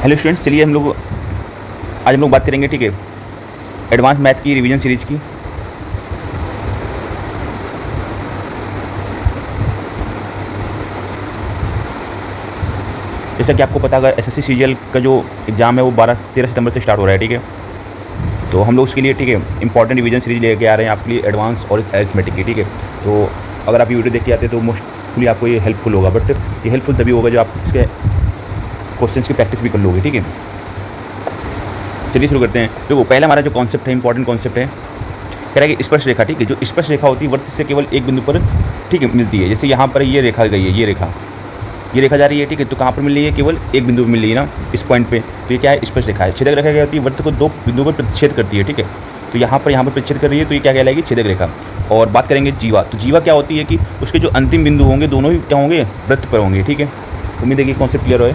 Hello students, चलिए आज हम लोग बात करेंगे, ठीक है, एडवांस मैथ की रिवीजन सीरीज की। जैसा कि आपको पता होगा, एसएससी सीजीएल का जो एग्ज़ाम है वो 12-13 सितंबर से स्टार्ट हो रहा है, ठीक है। तो हम लोग उसके लिए, ठीक है, इंपॉर्टेंट रिवीजन सीरीज लेके आ रहे हैं आपके लिए, एडवांस और अरिथमेटिक की, ठीक है। तो अगर आप ये वीडियो देख के आते हैं तो मोस्टली आपको ये हेल्पफुल होगा, बट ये हेल्पफुल तभी होगा जो आप इसके क्वेश्चंस की प्रैक्टिस भी कर लोगे, ठीक है। चलिए शुरू करते हैं। देखो, पहला हमारा जो कॉन्सेप्ट है, इंपॉर्टेंट कॉन्सेप्ट है, कह रहा है कि स्पर्श रेखा, ठीक है। जो स्पर्श रेखा होती है वृत्त से केवल एक बिंदु पर, ठीक है, मिलती है। जैसे यहाँ पर ये रेखा गई है, ये रेखा जा रही है, ठीक है। तो कहाँ पर मिल रही है? केवल एक बिंदु पर मिल रही है ना, इस पॉइंट पे। तो ये क्या है? स्पर्श रेखा है। छेदक रेखा क्या होती है? वृत्त को दो बिंदुओं पर प्रतिच्छेद करती है, ठीक है। तो यहाँ पर प्रतिच्छेद कर रही है, तो ये क्या कहलाएगी? छेदक रेखा। और बात करेंगे जीवा। तो जीवा क्या होती है कि उसके जो अंतिम बिंदु होंगे दोनों ही क्या होंगे? वृत्त पर होंगे, ठीक है। उम्मीद है कि कॉन्सेप्ट क्लियर हो।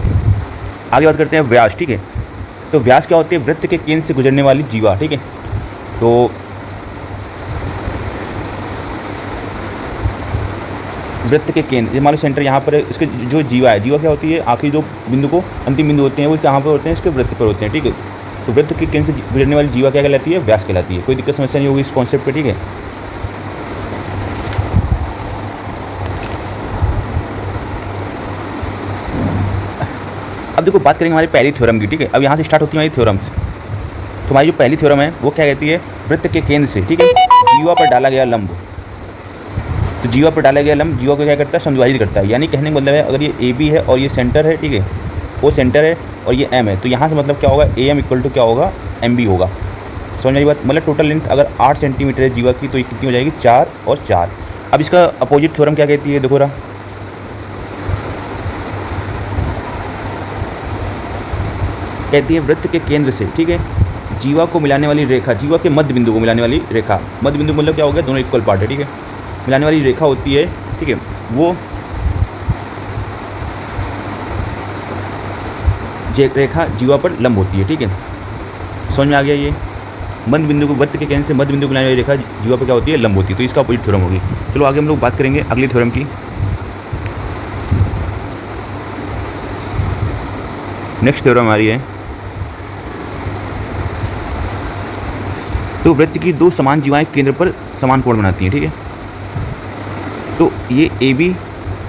आगे बात करते हैं व्यास, ठीक है। तो व्यास क्या होती है? वृत्त के केंद्र से गुजरने वाली जीवा, ठीक है। तो वृत्त के केंद्र, ये हमारे सेंटर यहाँ पर है, इसके जो जीवा है, जीवा क्या होती है? आखिरी जो बिंदु को अंतिम बिंदु होते हैं वो कहाँ पर होते हैं? इसके वृत्त पर होते हैं, ठीक है। तो वृत्त के केंद्र से गुजरने वाली जीवा क्या कहलाती है? व्यास कहलाती है। कोई दिक्कत समस्या नहीं होगी इस कॉन्सेप्ट पे, ठीक है। अब देखो, बात करेंगे हमारी पहली थ्योरम की, ठीक है। अब यहाँ से स्टार्ट होती है हमारी थ्योरम्स। तो हमारी जो पहली थ्योरम है वो क्या कहती है? वृत्त के केंद्र से, ठीक है, जीवा पर डाला गया लंब। तो जीवा पर डाला गया लंब जीवा को क्या करता है? समद्विभाजित करता है। यानी कहने का मतलब है, अगर ये ए बी है और ये सेंटर है, ठीक है, वो सेंटर है और ये एम है, तो यहाँ से मतलब क्या होगा? ए एम इक्वल टू क्या होगा? एम बी होगा। समझ में आई बात? मतलब टोटल लेंथ अगर 8 सेंटीमीटर है जीवा की, तो ये कितनी हो जाएगी? 4 और 4। अब इसका अपोजिट थ्योरम क्या कहती है? देखो रहा, कहती है वृत्त के केंद्र से, ठीक है, जीवा को मिलाने वाली रेखा, जीवा के मध्य बिंदु को मिलाने वाली रेखा। मध्य बिंदु मतलब क्या हो गया? दोनों इक्वल पार्ट है, ठीक है। मिलाने वाली रेखा होती है, ठीक है, वो रेखा जीवा पर लंब होती है, ठीक है। समझ में आ गया? ये मध्य बिंदु को, वृत्त के केंद्र से मध्य बिंदु को मिलाने वाली रेखा जीवा पर क्या होती है? लंब होती है। तो इसका अपोजिट थ्योरम होगी। चलो आगे हम लोग बात करेंगे अगली थ्योरम की। नेक्स्ट थ्योरम हमारी है, तो वृत्त की दो समान जीवाएं केंद्र पर समान कोण बनाती हैं, ठीक है। तो ये ए बी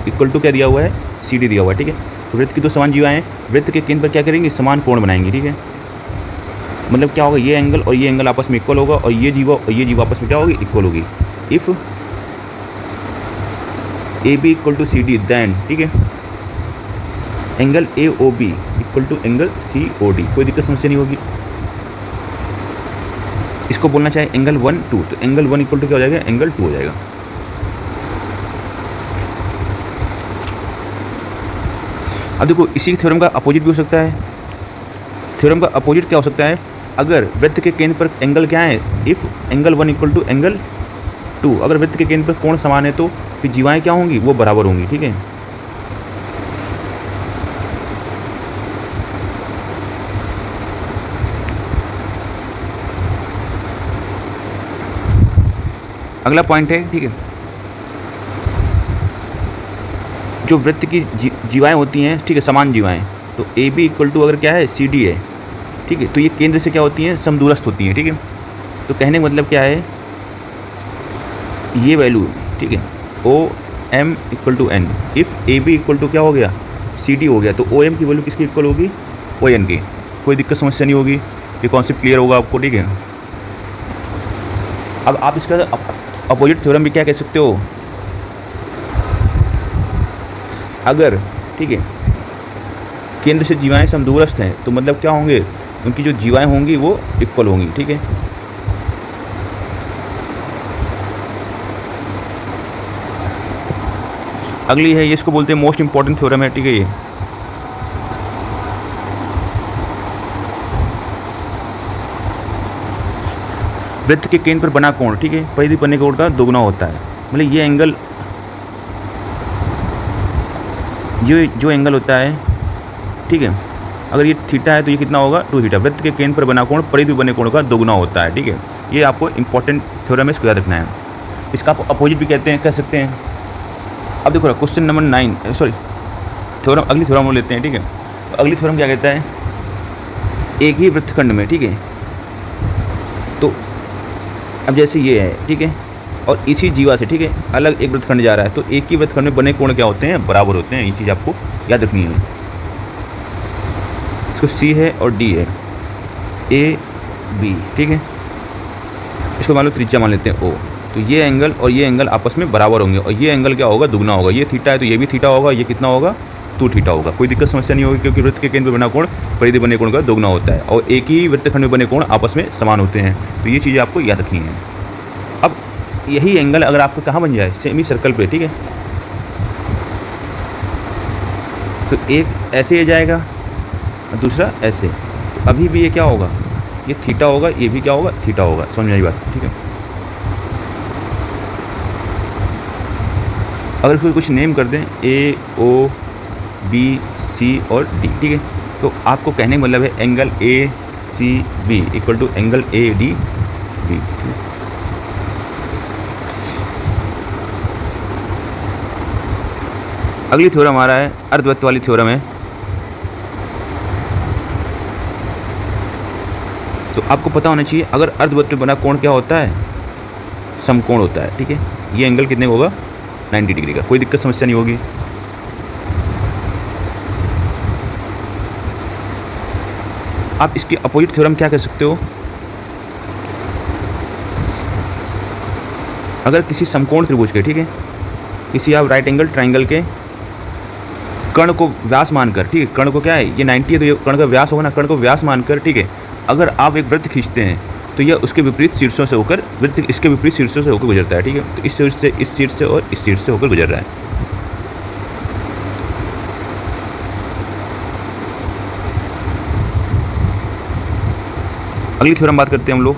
इक्वल टू क्या दिया हुआ है? सी डी दिया हुआ है, ठीक है। तो वृत्त की दो समान जीवाएं वृत्त के केंद्र पर क्या करेंगे? समान कोण बनाएंगे, ठीक है। मतलब क्या होगा? ये एंगल और ये एंगल आपस में इक्वल होगा और ये जीवा आपस में क्या होगी? इक्वल होगी। If A B equal to C D then, ठीक है, angle A O B equal to angle C O D. कोई दिक्कत समस्या नहीं होगी। इसको बोलना चाहे एंगल 1 2, तो एंगल 1 इक्वल टू क्या हो जाएगा? एंगल 2 हो जाएगा। अब देखो, इसी थ्योरम का अपोजिट भी हो सकता है। थ्योरम का अपोजिट क्या हो सकता है? अगर वृत्त के केंद्र पर एंगल क्या है? If angle 1 equal to angle 2, अगर वृत्त के केंद्र पर कोण समान है तो फिर जीवाएं क्या होंगी? वो बराबर होंगी, ठीक है। अगला पॉइंट है, ठीक है, जो वृत्त की जीवाएं होती हैं, ठीक है, समान जीवाएं, तो ए बी इक्वल टू अगर क्या है? सी डी है, ठीक है, तो ये केंद्र से क्या होती हैं? समदूरस्थ होती हैं, ठीक है। तो कहने का मतलब क्या है? ये वैल्यू, ठीक है, O M equal to N, if A B equal to क्या हो गया? सी डी हो गया, तो ओ एम की वैल्यू किसकी इक्वल होगी? ओ एन की। कोई दिक्कत समस्या नहीं होगी। ये कॉन्सेप्ट क्लियर होगा आपको, ठीक है। अब आप इसका अपोजिट थ्योरम भी क्या कह सकते हो? अगर, ठीक है, केंद्र से जीवाएं समदूरस्थ हैं तो मतलब क्या होंगे? उनकी जो जीवाएं होंगी वो इक्वल होंगी, ठीक है। अगली है, ये इसको बोलते हैं मोस्ट इंपॉर्टेंट थ्योरम है, ठीक है। ये वृत्त के केंद्र पर बना कोण, ठीक है, परिधि बनने कोण का दोगुना होता है। मतलब ये एंगल, ये जो एंगल होता है, ठीक है, अगर ये थीटा है तो ये कितना होगा? 2 थीटा। वृत्त के केंद्र पर बना कोण परिधि बने कोण का दोगुना होता है, ठीक है। ये आपको इंपॉर्टेंट थ्योरम है, इसको याद रखना है। इसका आप अपोजिट भी कह सकते हैं। अब देखो क्वेश्चन नंबर 9, सॉरी थ्योरम, अगली थ्योरम लेते हैं, ठीक है। तो अगली थ्योरम क्या कहता है? एक ही वृत्तखंड में, ठीक है। तो अब जैसे ये है, ठीक है, और इसी जीवा से, ठीक है, अलग एक वृत्तखंड जा रहा है, तो एक ही वृत्तखंड में बने कोण क्या होते हैं, बराबर होते हैं। ये चीज़ आपको याद रखनी है। इसको सी है और डी है, ए बी, ठीक है। इसको मान लो त्रिज्या मान लेते हैं ओ। तो ये एंगल और ये एंगल आपस में बराबर होंगे, और ये एंगल क्या होगा, दुगना होगा। ये थीटा है तो ये भी थीटा होगा, ये कितना होगा, 2 थीटा होगा। कोई दिक्कत समस्या नहीं होगी, क्योंकि वृत्त के केंद्र में बना कोण परिधि बने कोण का दोगुना होता है, और एक ही वृत्तखंड में बने कोण आपस में समान होते हैं। तो ये चीज़ें आपको याद रखनी है। अब यही एंगल अगर आपको कहाँ बन जाए, सेमी सर्कल पे, ठीक है, तो एक ऐसे जाएगा और दूसरा ऐसे। तो अभी भी ये क्या होगा, ये थीटा होगा, ये भी क्या होगा, थीटा होगा। समझ में आई बात, ठीक है। अगर इसको कुछ नेम कर दें, ए ओ बी सी और डी, ठीक है, तो आपको कहने का मतलब है angle A C B equal to angle A D B. अगली थ्योरम हमारा है अर्धवृत्त वाली थ्योरम है। तो आपको पता होना चाहिए अगर अर्धवृत्त में बना कोण क्या होता है, समकोण होता है, ठीक है। ये एंगल कितने का होगा, 90 डिग्री का। कोई दिक्कत समस्या नहीं होगी। आप इसकी अपोजिट थ्योरम क्या कह सकते हो, अगर किसी समकोण त्रिभुज के, ठीक है, किसी आप राइट एंगल ट्रायंगल के कर्ण को व्यास मानकर, ठीक है, कर्ण को क्या है, ये 90 है तो ये कर्ण का व्यास होगा ना, कर्ण को व्यास मानकर, ठीक है, अगर आप एक वृत्त खींचते हैं तो यह उसके विपरीत शीर्षों से होकर, वृत्त इसके विपरीत शीर्षों से होकर गुजरता है, ठीक है। तो इस शीर्ष से, इस शीर्ष से और इस शीर्ष से होकर गुजर रहा है। अगली थ्योरम बात करते हैं हम लोग।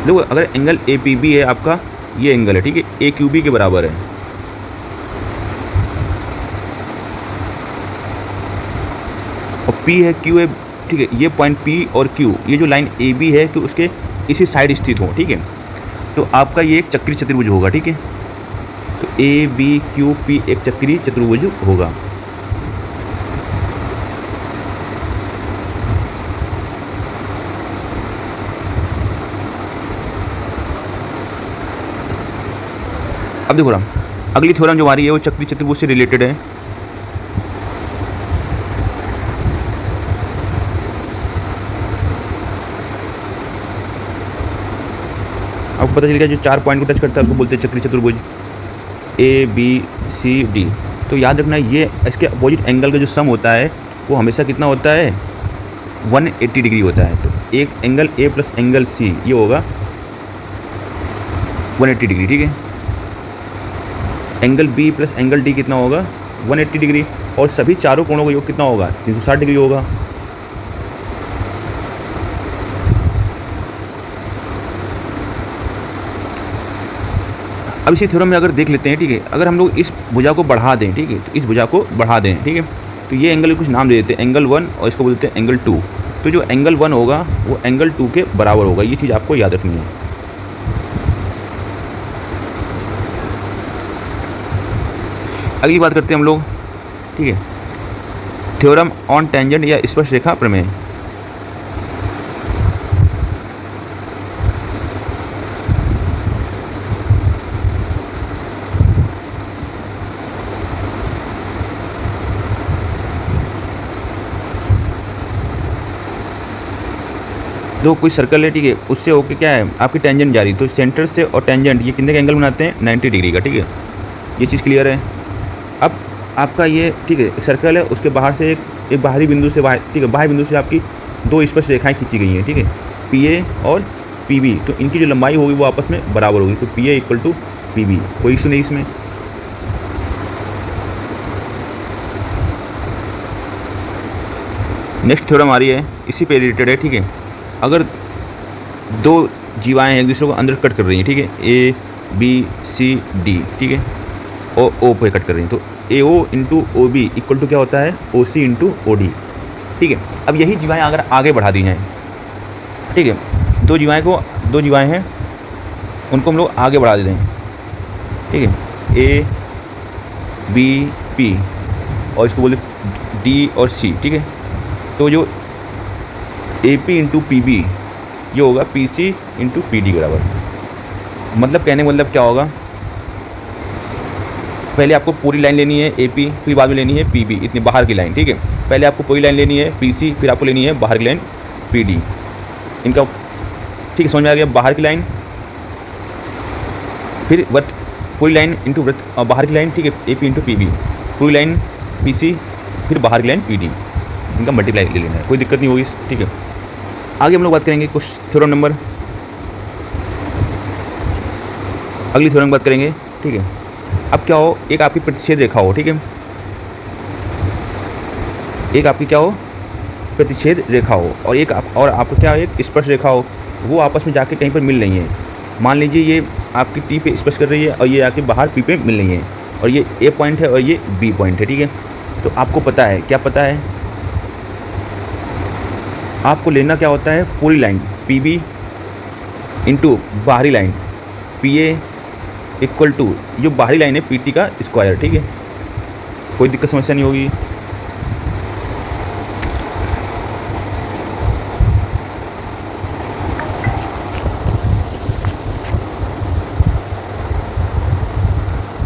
देखो अगर एंगल ए पी बी है आपका, ये एंगल है, ठीक है, ए क्यू बी के बराबर है। और पी है, क्यू है, ठीक है, ये पॉइंट पी और क्यू, ये जो लाइन ए बी है कि उसके इसी साइड स्थित हो, ठीक है। तो आपका ये एक चक्रीय चतुर्भुज होगा, ठीक है। तो ए बी क्यू पी एक चक्रीय चतुर्भुज होगा। अब देखो राम, अगली थ्योरम जो हमारी है वो चक्रीय चतुर्भुज से रिलेटेड है। आपको पता चल गया जो 4 पॉइंट को टच करता है उसको बोलते हैं चक्रीय चतुर्भुज, ए बी सी डी। तो याद रखना ये इसके अपोजिट एंगल का जो सम होता है वो हमेशा कितना होता है, 180 डिग्री होता है। तो एक angle A plus angle C ये होगा 180 डिग्री, ठीक है। Angle B plus angle D कितना होगा, 180 डिग्री। और सभी चारों कोणों का योग कितना होगा, 360 डिग्री होगा। अब इसी थ्योरम में अगर देख लेते हैं, ठीक है, अगर हम लोग इस भुजा को बढ़ा दें, ठीक है, तो इस भुजा को बढ़ा दें, ठीक है, तो ये एंगल कुछ नाम दे देते हैं, एंगल 1 और इसको बोलते हैं एंगल 2। तो जो एंगल 1 होगा वो एंगल 2 के बराबर होगा। ये चीज़ आपको याद रखनी है। अगली बात करते हैं हम लोग, ठीक है, थ्योरम ऑन टेंजेंट या स्पर्शरेखा प्रमेय। दो कोई सर्कल है, ठीक है, उससे होके क्या है आपकी टेंजेंट जा रही, तो सेंटर से और टेंजेंट ये कितने का एंगल बनाते हैं, 90 डिग्री का, ठीक है। ये चीज़ क्लियर है। अब आपका ये, ठीक है, एक सर्कल है, उसके बाहर से एक बाहरी बिंदु से बाहर, ठीक है, बाहरी बिंदु से आपकी 2 स्पर्श रेखाएं खींची गई हैं, ठीक है, पी ए और पी बी। तो इनकी जो लंबाई होगी वो आपस में बराबर होगी। तो P A equal to P B, कोई इशू नहीं इसमें। नेक्स्ट थ्योरम आ रही है, इसी पे रिलेटेड है, ठीक है। अगर 2 जीवाएँ एक दूसरे को अंदर कट कर रही हैं, ठीक है, ए बी सी डी, ठीक है, ओ पे कट कर रही हैं, तो A O into O B equal to क्या होता है, ओ सी इंटू ओ डी। ठीक है, अब यही जीवाएँ अगर आगे बढ़ा दी जाएँ, ठीक है, दो जीवाएँ हैं, उनको हम लोग आगे बढ़ा देते हैं, ठीक है, ए बी पी और इसको बोले डी और सी। ठीक है, तो जो A P into P B ये होगा P C into P D बराबर। मतलब कहने का मतलब क्या होगा, पहले आपको पूरी लाइन लेनी है ए पी, फिर बाद में लेनी है पी बी, इतनी बाहर की लाइन। ठीक है, पहले आपको पूरी लाइन लेनी है पी सी, फिर आपको लेनी है बाहर की लाइन पी डी। इनका ठीक है, समझ में आ गया, बाहर की लाइन फिर वृत्त, पूरी लाइन इंटू वृत्त बाहर की लाइन। ठीक है, A P into P B, पूरी लाइन पी सी, फिर बाहर की लाइन पी डी, इनका मल्टीप्लाई ले लेना है, कोई दिक्कत नहीं होगी। ठीक है, आगे हम लोग बात करेंगे कुछ थ्योरम नंबर, अगली थ्योरम बात करेंगे। ठीक है, अब क्या हो, एक आपकी प्रतिच्छेद रेखा हो, ठीक है, एक आपकी क्या हो, प्रतिच्छेद रेखा हो, और आपका क्या हो, एक स्पर्श रेखा हो, वो आपस में जाके कहीं पर मिल रही है। मान लीजिए ये आपकी टी पे स्पर्श कर रही है और ये आके बाहर पी पे मिल रही है, और ये ए पॉइंट है और ये बी पॉइंट है। ठीक है, तो आपको पता है, क्या पता है, आपको लेना क्या होता है, पूरी लाइन पी बी इंटू बाहरी line P A equal to जो बाहरी लाइन है पी टी का स्क्वायर। ठीक है, कोई दिक्कत समस्या नहीं होगी।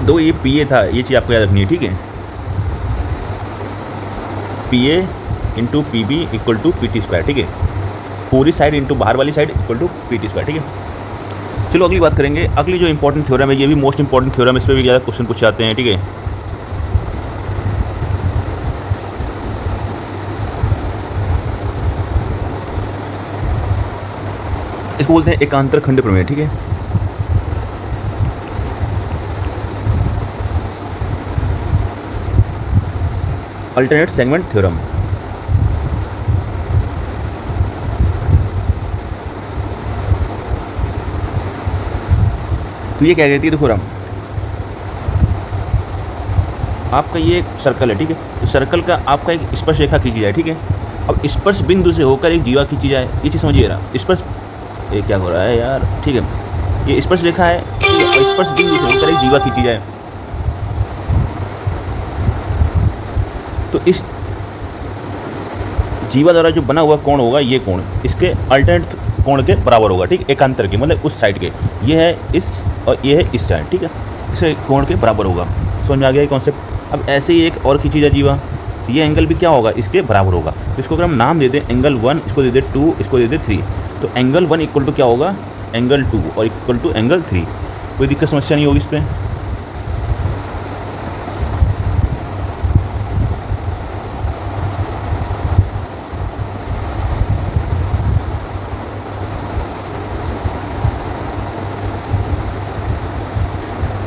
दो ये पी ए था, ये चीज़ आपको याद रखनी है। ठीक है, P A into P B equal to P T square. ठीक है, पूरी साइड इंटू बाहर वाली side equal to P T square. ठीक है, चलो अगली बात करेंगे। अगली जो इंपॉर्टेंट थ्योरम है, ये भी मोस्ट इंपॉर्टेंट थ्योरम है, इस पर भी ज़्यादा क्वेश्चन पूछे जाते हैं। ठीक है, इसको बोलते हैं एकांतर खंड प्रमेय। ठीक है, अल्टरनेट सेगमेंट थ्योरम। तो ये क्या कहती है, देखो राम, आपका ये एक सर्कल है। ठीक है, तो सर्कल का आपका एक स्पर्श रेखा खींची जाए। ठीक है, अब स्पर्श बिंदु से होकर एक जीवा खींची जाए, ये चीज़ समझिए रहा, स्पर्श, ये क्या हो रहा है यार। ठीक है, ये स्पर्श रेखा है, और स्पर्श बिंदु से होकर एक जीवा खींची जाए, तो इस जीवा द्वारा जो बना हुआ कोण होगा, ये कोण इसके अल्टरनेट कोण के बराबर होगा। ठीक, एकांतर के मतलब उस साइड के, ये है इस और ये है इस साइड। ठीक है, इसे कोण के बराबर होगा। समझ में आ गया ये कॉन्सेप्ट। अब ऐसे ही एक और खींची जाए जीवा, ये एंगल भी क्या होगा, इसके बराबर होगा। तो इसको अगर हम नाम दे दें एंगल 1, इसको दे दे 2, इसको दे दे 3, तो एंगल 1 इक्वल टू क्या होगा, एंगल 2 और इक्वल टू एंगल 3। कोई दिक्कत समस्या नहीं होगी इस पर।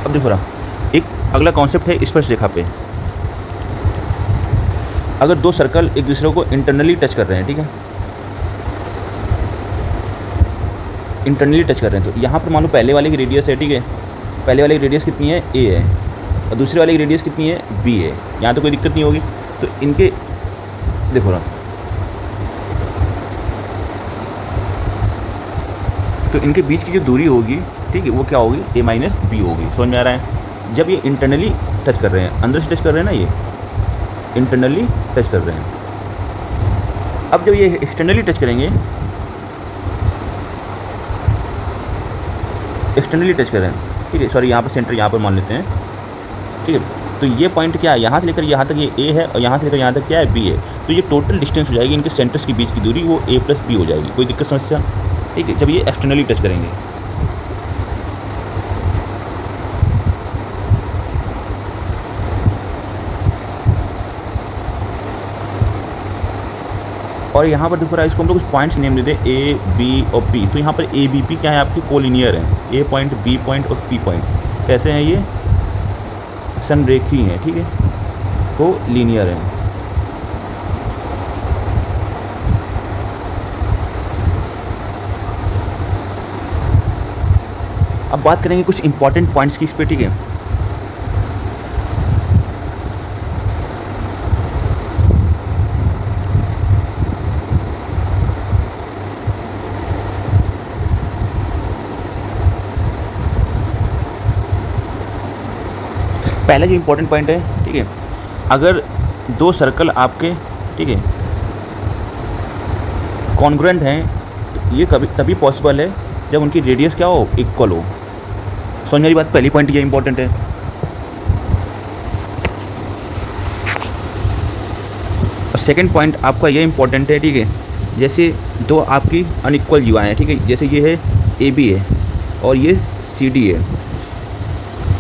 अब देखो रहा, एक अगला कॉन्सेप्ट है स्पर्श रेखा पे। अगर दो सर्कल एक दूसरे को इंटरनली टच कर रहे हैं, ठीक है, इंटरनली टच कर रहे हैं, तो यहाँ पर मान लो पहले वाले की रेडियस है। ठीक है, पहले वाले की रेडियस कितनी है, ए है, और दूसरे वाले की रेडियस कितनी है, बी है। यहाँ तो कोई दिक्कत नहीं होगी। तो इनके देखो रहा, तो इनके बीच की जो दूरी होगी, ठीक है, वो क्या होगी, ए माइनस बी होगी। समझ में आ रहा है। जब ये इंटरनली टच कर रहे हैं, अंदर से टच कर रहे हैं ना, ये इंटरनली टच कर रहे हैं। अब जब ये एक्सटर्नली टच करेंगे, एक्सटर्नली टच कर रहे हैं, ठीक है, सॉरी यहाँ पर सेंटर यहाँ पर मान लेते हैं। ठीक है, तो ये पॉइंट क्या है, यहाँ से लेकर यहाँ तक ये ए है, और यहाँ से लेकर यहाँ तक क्या है, बी है। तो ये टोटल डिस्टेंस हो जाएगी इनके सेंटर्स के बीच की दूरी, वो ए प्लस बी हो जाएगी। कोई दिक्कत समस्या, ठीक है, जब ये एक्सटर्नली टच करेंगे। और यहाँ पर देखो रहा है, इसको हम लोग कुछ पॉइंट्स नेम दे दें, ए बी और पी। तो यहाँ पर ए बी पी क्या है, आपके कोलिनियर हैं। ए पॉइंट, बी पॉइंट और पी पॉइंट कैसे हैं, ये संरेखी हैं। ठीक है, कोलिनियर हैं। अब बात करेंगे कुछ इंपॉर्टेंट पॉइंट्स की इस पे। ठीक है, पहला जो इम्पोर्टेंट पॉइंट है, ठीक है, अगर दो सर्कल आपके, ठीक है, कॉन्ग्रुएंट हैं, ये कभी तभी पॉसिबल है जब उनकी रेडियस क्या हो, इक्वल हो। समझ मेरी बात, पहली पॉइंट ये इंपॉर्टेंट है। और सेकंड पॉइंट आपका ये इंपॉर्टेंट है, ठीक है, जैसे दो आपकी अनइक्वल जीवाएँ हैं, ठीक है, जैसे ये है AB है और ये CD है,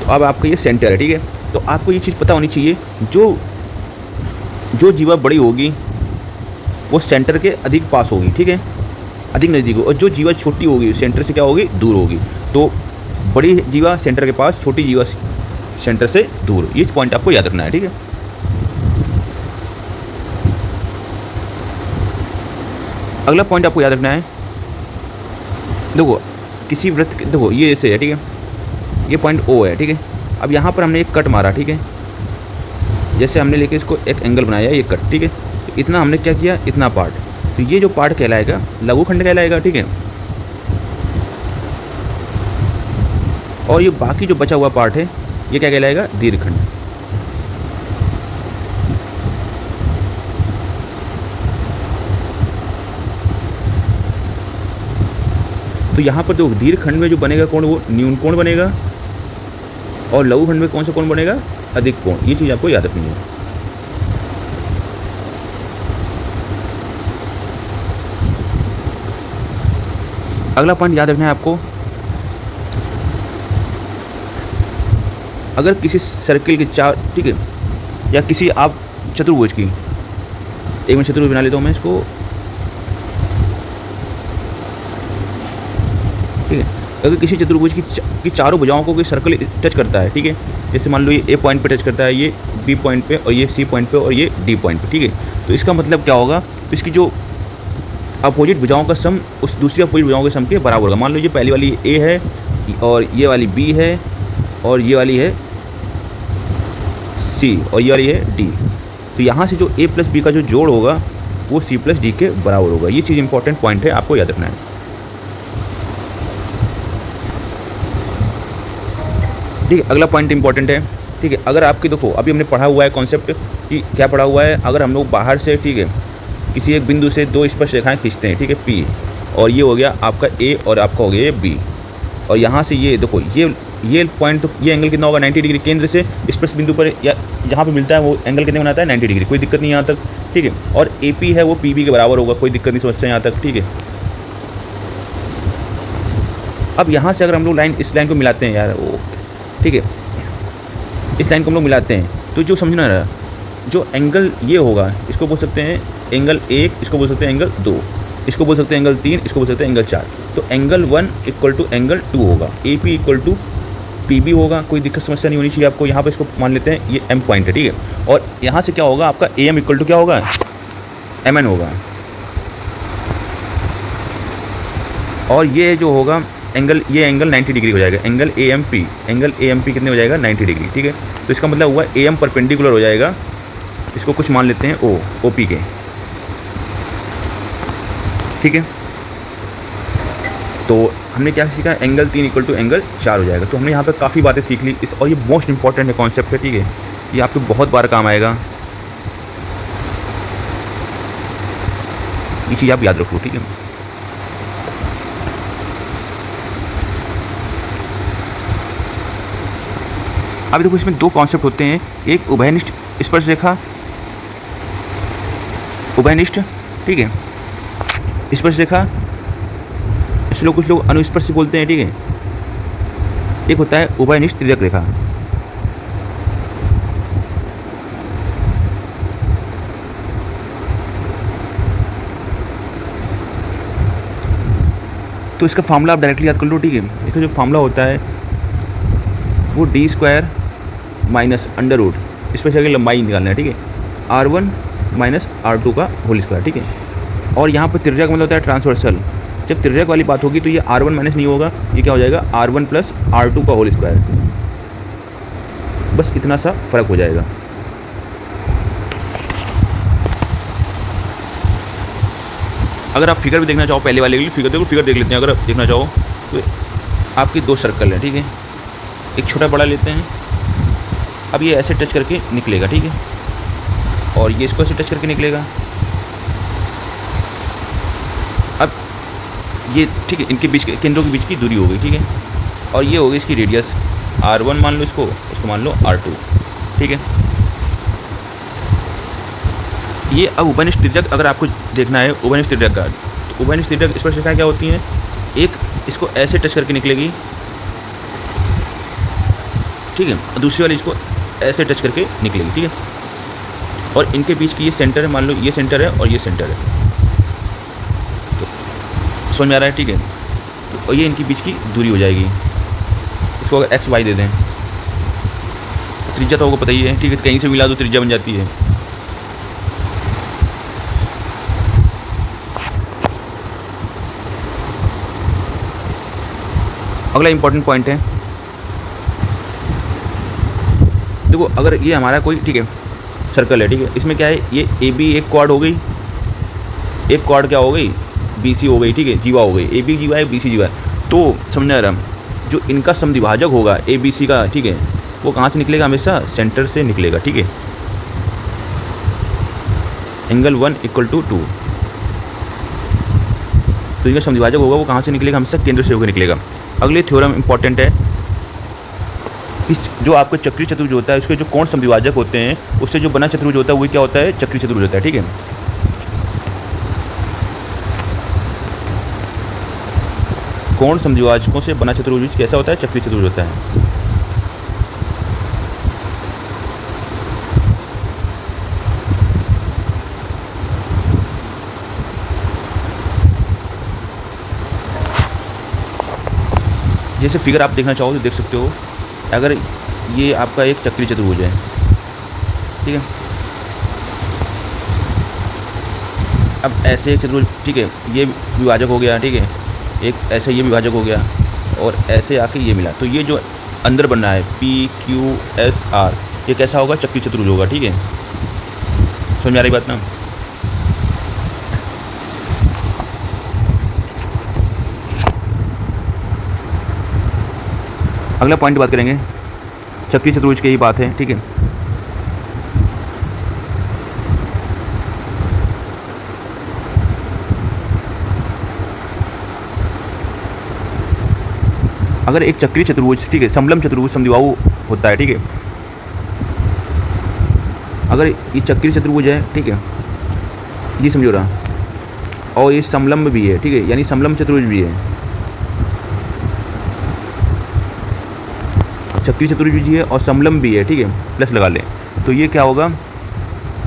तो अब आपका ये सेंटर है, ठीक है। तो आपको ये चीज़ पता होनी चाहिए, जो जीवा बड़ी होगी वो सेंटर के अधिक पास होगी, ठीक है, अधिक नज़दीक होगी, और जो जीवा छोटी होगी सेंटर से क्या होगी, दूर होगी। तो बड़ी जीवा सेंटर के पास, छोटी जीवा सेंटर से दूर, ये पॉइंट आपको याद रखना है, ठीक है। अगला पॉइंट आपको याद रखना है, देखो किसी वृत्त के, देखो ये ऐसे है, ठीक है, ये पॉइंट O है, ठीक है। अब यहाँ पर हमने एक कट मारा, ठीक है, जैसे हमने लेके इसको एक एंगल बनाया, ये कट, ठीक है, तो इतना हमने क्या किया, इतना पार्ट, तो ये जो पार्ट कहलाएगा लघुखंड कहलाएगा, ठीक है। और ये बाकी जो बचा हुआ पार्ट है ये क्या कहलाएगा, दीर्घखंड। तो यहाँ पर जो दीर्घखंड में जो बनेगा कोण वो न्यून कोण बनेगा, और लघुखंड में कौन सा कोण बनेगा, अधिक कोण। ये चीज़ आपको याद रखनी है। अगला पॉइंट याद रखना है आपको, अगर किसी सर्किल के चार, ठीक है, या किसी आप चतुर्भुज की, एक मैं चतुर्भुज बना लेता हूँ मैं इसको, ठीक है, अगर किसी चतुर्भुज की चारों भुजाओं को कोई सर्कल टच करता है, ठीक है, जैसे मान लो ये A पॉइंट पे टच करता है, ये B पॉइंट पे, और ये C पॉइंट पे, और ये D पॉइंट पे, ठीक है, तो इसका मतलब क्या होगा, तो इसकी जो अपोजिट भुजाओं का सम उस दूसरी अपोजिट भुजाओं के सम के बराबर होगा। मान लो ये पहली वाली A है, और ये वाली B है, और ये वाली है C, और ये वाली है D, तो यहाँ से जो A प्लस B का जो जोड़ होगा वो C प्लस D के बराबर होगा। ये चीज़ इंपॉर्टेंट पॉइंट है, आपको याद रखना है, ठीक है। अगला पॉइंट इंपॉर्टेंट है, ठीक है, अगर आपकी, देखो अभी हमने पढ़ा हुआ है कॉन्सेप्ट कि क्या पढ़ा हुआ है, अगर हम लोग बाहर से, ठीक है, किसी एक बिंदु से दो स्पर्श रेखाएं खींचते हैं, ठीक है, P, और ये हो गया आपका A और आपका हो गया ये B, और यहाँ से ये देखो ये पॉइंट, तो ये एंगल कितना होगा, 90 डिग्री। केंद्र से स्पर्श बिंदु पर या जहाँ पे मिलता है वो एंगल कितने बनाता है, 90 डिग्री, कोई दिक्कत नहीं यहाँ तक, ठीक है। और AP है वो PB के बराबर होगा, कोई दिक्कत नहीं, समस्या यहाँ तक, ठीक है। अब यहाँ से अगर हम लोग इस लाइन को मिलाते हैं यार, वो ठीक है, इस लाइन को हम लोग मिलाते हैं, तो जो समझना रहा, जो एंगल ये होगा इसको बोल सकते हैं एंगल 1, इसको बोल सकते हैं एंगल 2, इसको बोल सकते हैं एंगल 3, इसको बोल सकते हैं एंगल 4। तो एंगल 1 इक्वल टू एंगल 2 होगा, AP इक्वल टू PB होगा, कोई दिक्कत समस्या नहीं होनी चाहिए आपको। यहाँ पर इसको मान लेते हैं ये M पॉइंट है, ठीक है, और यहाँ से क्या होगा आपका AM इक्वल टू क्या होगा, MN होगा, और ये जो होगा एंगल, ये एंगल 90 डिग्री हो जाएगा, एंगल AMP कितने हो जाएगा, 90 डिग्री, ठीक है। तो इसका मतलब हुआ AM परपेंडिकुलर हो जाएगा, इसको कुछ मान लेते हैं OP के, ठीक है। तो हमने क्या सीखा, एंगल 3 इक्वल टू एंगल 4 हो जाएगा। तो हमने यहाँ पे काफ़ी बातें सीख ली इस, और ये मोस्ट इंपॉर्टेंट है कॉन्सेप्ट है, ठीक है, ये आपको बहुत बार काम आएगा, ये चीज़ आप याद रखो, ठीक है। अब देखो इसमें दो कॉन्सेप्ट होते हैं, एक उभयनिष्ठ स्पर्श रेखा, उभयनिष्ठ, ठीक है, स्पर्श रेखा, इसे लोग कुछ लोग अनुस्पर्श बोलते हैं, ठीक है। एक होता है उभयनिष्ठ तिर्यक रेखा। तो इसका फार्मूला आप डायरेक्टली याद कर लो, ठीक है। इसका जो फार्मूला होता है वो d² माइनस अंडर रूट, स्पर्श रेखा की लंबाई निकालना है, ठीक है, R1 माइनस R2 का होल स्क्वायर, ठीक है। और यहाँ पर तिर्यक मतलब होता है ट्रांसवर्सल। जब तिर्यक वाली बात होगी तो ये R1 माइनस नहीं होगा, ये क्या हो जाएगा, R1 प्लस R2 का होल स्क्वायर, बस इतना सा फर्क हो जाएगा। अगर आप फिगर भी देखना चाहो, पहले वाले के लिए फिगर देखो, फिगर देख लेते हैं। अगर आप देखना चाहो तो आपके दो सर्कल हैं, ठीक है, एक छोटा बड़ा लेते हैं, अब ये ऐसे टच करके निकलेगा, ठीक है, और ये इसको ऐसे टच करके निकलेगा। अब ये ठीक है, इनके बीच के केंद्रों के बीच की दूरी हो गई, ठीक है, और ये हो गई इसकी रेडियस R1 मान लो, इसको मान लो R2, ठीक है। ये अब उभयनिष्ठ त्रिज्यक अगर आपको देखना है उभयनिष्ठ त्रिज्यक का, तो उभयनिष्ठ त्रिज्यक स्पर्शरेखाएं क्या होती हैं, एक इसको ऐसे टच करके निकलेगी, ठीक है, दूसरी वाली इसको ऐसे टच करके निकलेगी, ठीक है, और इनके बीच की ये सेंटर है, मान लो ये सेंटर है और ये सेंटर है, तो समझ में आ रहा है, ठीक है। तो और ये इनके बीच की दूरी हो जाएगी, इसको अगर एक्स वाई दे दें, त्रिज्या तो आपको पता ही है, ठीक है, कहीं से मिला दो त्रिज्या बन जाती है। अगला इंपॉर्टेंट पॉइंट है, देखो अगर ये हमारा कोई, ठीक है, सर्कल है, ठीक है, इसमें क्या है, ये ए बी एक क्वाड हो गई, एक क्वाड क्या हो गई, बी सी हो गई, ठीक है, जीवा हो गई, ए बी जीवा है, बी सी जीवा है। तो समझना रहा, जो इनका समद्विभाजक होगा ए बी सी का, ठीक है, वो कहाँ से निकलेगा, हमेशा सेंटर से निकलेगा, ठीक है, एंगल 1 = 2। तो इनका समद्विभाजक होगा वो कहाँ से निकलेगा, हमेशा केंद्र से होकर निकलेगा। अगले थ्योरम इंपॉर्टेंट है, इस जो आपका चक्रीय चतुर्भुज होता है उसके जो कोण समद्विभाजक होते हैं उससे जो बना चतुर्भुज होता है वही क्या होता है, चक्रीय चतुर्भुज होता है, ठीक है। कोण समद्विभाजकों से बना चतुर्भुज कैसा होता है, चक्रीय चतुर्भुज होता है। जैसे फिगर आप देखना चाहो तो देख सकते हो, अगर ये आपका एक चक्रीय चतुर्भुज है, ठीक है, अब ऐसे एक चतुर्भुज, ठीक है, ये विभाजक हो गया, ठीक है, एक ऐसे ये विभाजक हो गया और ऐसे आके ये मिला, तो ये जो अंदर बन रहा है PQSR, ये कैसा होगा, चक्रीय चतुर्भुज होगा, ठीक है, समझ में आ रही बात ना। अगला पॉइंट बात करेंगे, चक्रीय चतुर्भुज की ही बात है, ठीक है। अगर एक चक्रीय चतुर्भुज, ठीक है, समलंब चतुर्भुज समद्विबाहु होता है, ठीक है, अगर ये चक्रीय चतुर्भुज है, ठीक है, ये समझो रहा, और ये समलंब भी है, ठीक है, यानी समलंब चतुर्भुज भी है, चक्रीय चतुर्भुज भी है और समलंब भी है, ठीक है, प्लस लगा लें, तो ये क्या होगा,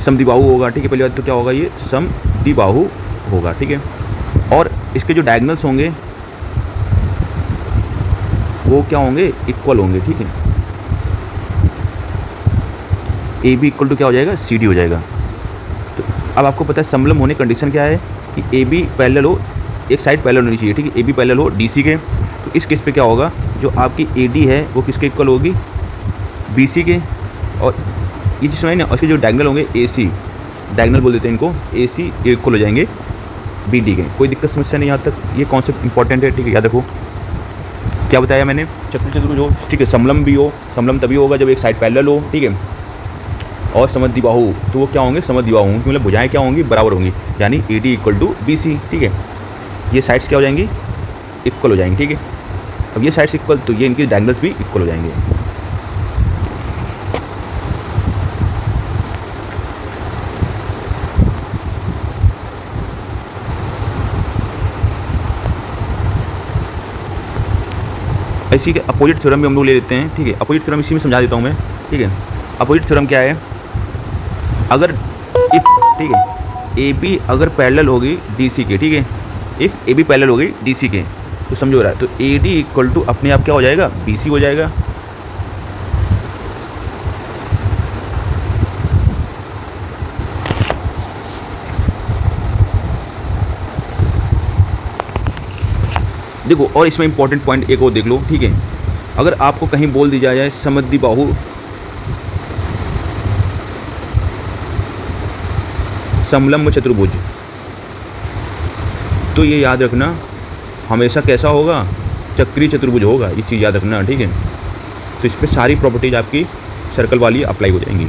समद्विबाहु होगा, ठीक है। पहली बात तो क्या होगा, ये समद्विबाहु होगा, ठीक है, और इसके जो डायगोनल्स होंगे वो क्या होंगे, इक्वल होंगे, ठीक है। ए बी इक्वल टू क्या हो जाएगा, सी डी हो जाएगा। तो अब आपको पता है समलंब होने कंडीशन क्या है कि ए बी पैरेलल हो, एक साइड पैरेलल होनी चाहिए, ठीक है, ए बी पैरेलल हो डी सी के। तो इस केस पे क्या होगा, जो आपकी ए डी है वो किसके इक्वल होगी, बी सी के, और ये चीज़ सुनाई ना, उसके जो डायगोनल होंगे ए सी, डायगोनल बोल देते हैं इनको, ए सी इक्वल हो जाएंगे बी डी के। कोई दिक्कत समस्या नहीं यहाँ तक, ये कॉन्सेप्ट इंपॉर्टेंट है, ठीक है, याद रखो। क्या बताया मैंने, चक्रीय चतुर्भुज हो, ठीक है, समलंब भी हो, समलंब तभी होगा जब एक साइड पैरेलल हो, ठीक है, और समद्विबाहु, तो वो क्या होंगे, समद्विबाहु होंगे, मतलब भुजाएं क्या होंगी, बराबर होंगी, यानी A D equal to B C, ठीक है। ये साइड्स क्या हो जाएंगी, इक्वल हो जाएंगी, ठीक है। अब ये साइड्स इक्वल, तो ये इनके डायगोनल्स भी इक्वल हो जाएंगे। इसी के अपोजिट थ्योरम भी हम लोग ले लेते हैं, ठीक है। अपोजिट थ्योरम इसी में समझा देता हूँ मैं, ठीक है। अपोजिट थ्योरम क्या है, अगर इफ़, ठीक है, ए बी अगर पैरेलल होगी डी सी के, ठीक है, इफ़ ए बी पैरेलल होगी डी सी के, तो समझो रहा है, तो ए डी इक्वल टू अपने आप क्या हो जाएगा, बी सी हो जाएगा। देखो, और इसमें इंपॉर्टेंट पॉइंट एक और देख लो, ठीक है। अगर आपको कहीं बोल दी जाए समद्विबाहु समलंब चतुर्भुज, तो ये याद रखना हमेशा कैसा होगा, चक्रीय चतुर्भुज होगा, ये चीज़ याद रखना, ठीक है। तो इस पर सारी प्रॉपर्टीज आपकी सर्कल वाली अप्लाई हो जाएंगी।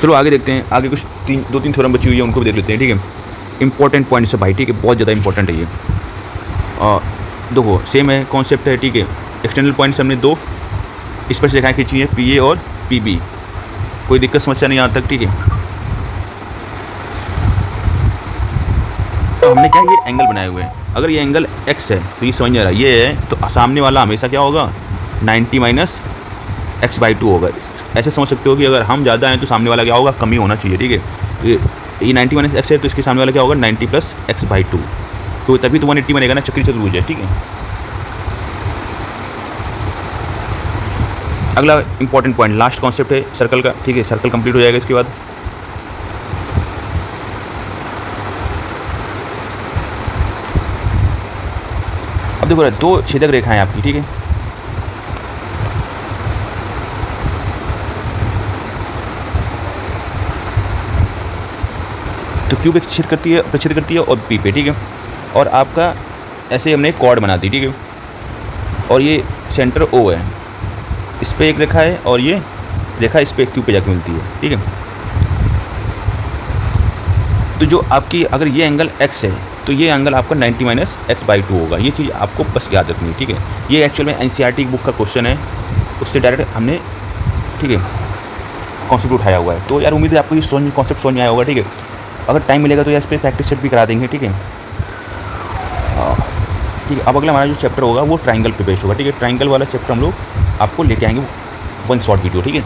चलो आगे देखते हैं, आगे कुछ 2-3 थ्योरम बची हुई है, उनको भी देख लेते हैं, ठीक है। इंपॉर्टेंट पॉइंट्स है भाई, ठीक है, बहुत ज़्यादा इंपॉर्टेंट है ये। देखो सेम है कॉन्सेप्ट है, ठीक है। एक्सटर्नल पॉइंट्स हमने 2 इस पर से रेखाएँ खींची है, पी ए और पी बी। कोई दिक्कत समस्या नहीं यहाँ तक, ठीक है। तो हमने क्या ये एंगल बनाए हुए हैं, अगर ये एंगल x है तो ये समझ नहीं आ रहा, ये है तो सामने वाला हमेशा क्या होगा 90 - x/2 होगा। ऐसे समझ सकते हो कि अगर हम ज़्यादा हैं तो सामने वाला क्या होगा, कमी होना चाहिए, ठीक है। ये 90 - x है तो इसके सामने वाला क्या होगा 90 + x/2, तो तभी तो 180 बनेगा ना, चक्री चतुर्भुज है, ठीक है। अगला इंपॉर्टेंट पॉइंट लास्ट कॉन्सेप्ट है सर्कल का, ठीक है। सर्कल कंप्लीट हो जाएगा इसके बाद। अब देखो 2 छेदक रेखाएं आपकी, ठीक है। तो क्यूब एक छेद करती है, प्रच्छेद करती है और पी पे, ठीक है। और आपका ऐसे हमने कॉर्ड बना दी, ठीक है। और ये सेंटर ओ है, इस पे एक रेखा है और ये रेखा इस पे क्यू पे जाके मिलती है, ठीक है। तो जो आपकी अगर ये एंगल x है तो ये एंगल आपका 90 - x/2 होगा। ये चीज़ आपको बस याद रखनी है, ठीक है। ये एक्चुअल में एनसीईआरटी बुक का क्वेश्चन है, उससे डायरेक्ट हमने, ठीक है, कॉन्सेप्ट उठाया हुआ है। तो यार उम्मीद है आपको ये कॉन्सेप्ट समझ में आया होगा, ठीक है। अगर टाइम मिलेगा तो यार इस पर प्रैक्टिस सेट भी करा देंगे, ठीक है। ठीक है, अब अगला हमारा जो चैप्टर होगा वो ट्राइंगल पे बेस्ड होगा, ठीक है। ट्राइंगल वाला चैप्टर हम लोग आपको लेके आएंगे 1 शॉर्ट वीडियो, ठीक है।